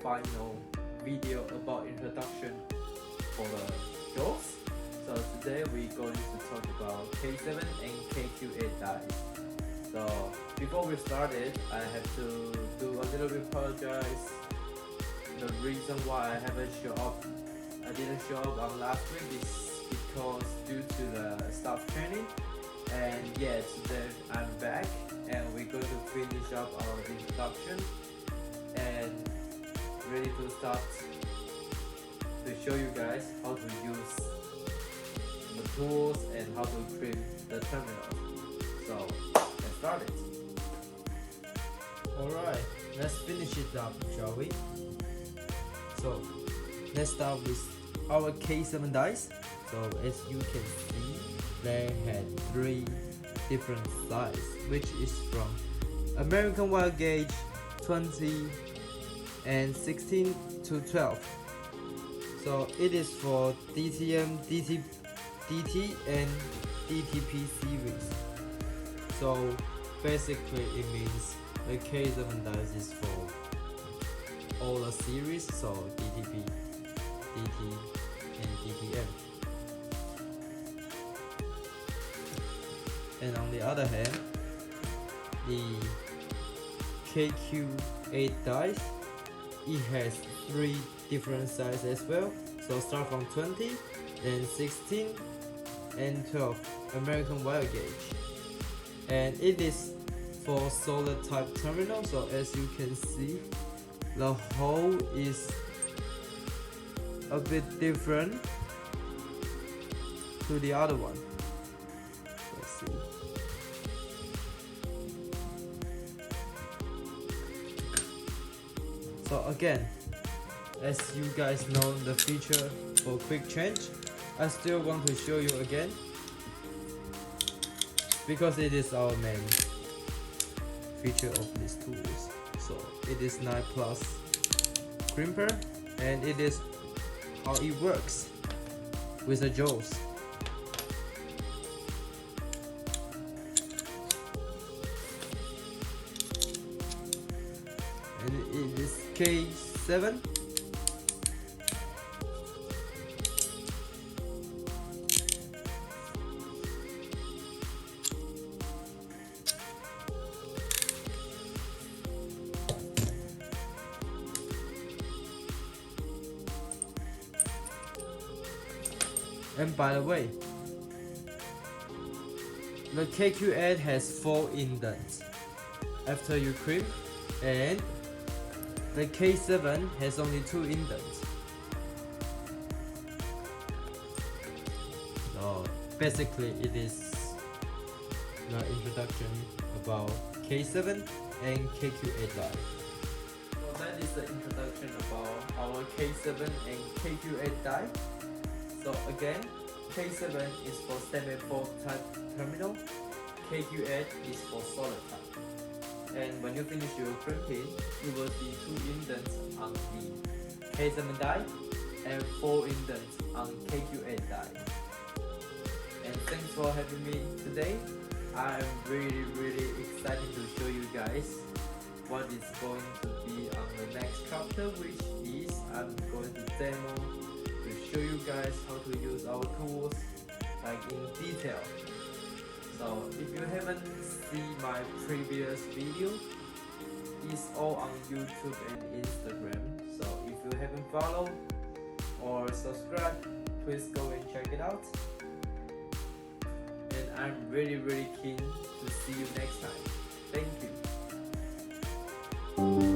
final video about introduction for the JAWS. So today we're going to talk about K7 and KQ8 dies. So before we started, I have to do a little bit apologize. The reason why I didn't show up on last week is because due to the staff training. And yeah, today I'm back and we're going to finish up our introduction and ready to start to show you guys how to use the tools and how to create the terminal. So let's start it. Alright, let's finish it up, shall we? So let's start with our K7 dice. So as you can see, they had 3 different sizes, which is from American Wire Gauge 20 and 16 to 12. So it is for DTM, DT and DTP series. So basically it means the K7 dice is for all the series, so DTP, DT and DTM. And on the other hand, the KQ8 dice, it has 3 different sizes as well. So start from 20, then 16 and 12 American Wire Gauge. And it is for solid type terminal, so as you can see, the hole is a bit different to the other one. Let's see. So again, as you guys know the feature for quick change, I still want to show you again because it is our main feature of these tools. So it is 9 plus crimper and it is how it works with the JAWS. And it is K7. And by the way, the KQ8 has 4 indents after you crimp, and the K7 has only 2 indents. So basically it is the introduction about K7 and KQ8 dive. So that is the introduction about our K7 and KQ8 die. So again, K7 is for semi-fold type terminal, KQ8 is for solid type. And when you finish your crimping, you will see 2 indents on the K7 die and 4 indents on KQ8 die. And thanks for having me today. I'm really excited to show you guys what is going to be on the next chapter, which is I'm going to demo to show you guys how to use our tools like in detail. So if you haven't seen my previous video, it's all on YouTube and Instagram. So if you haven't followed or subscribed, please go and check it out. And I'm really keen to see you next time. Thank you.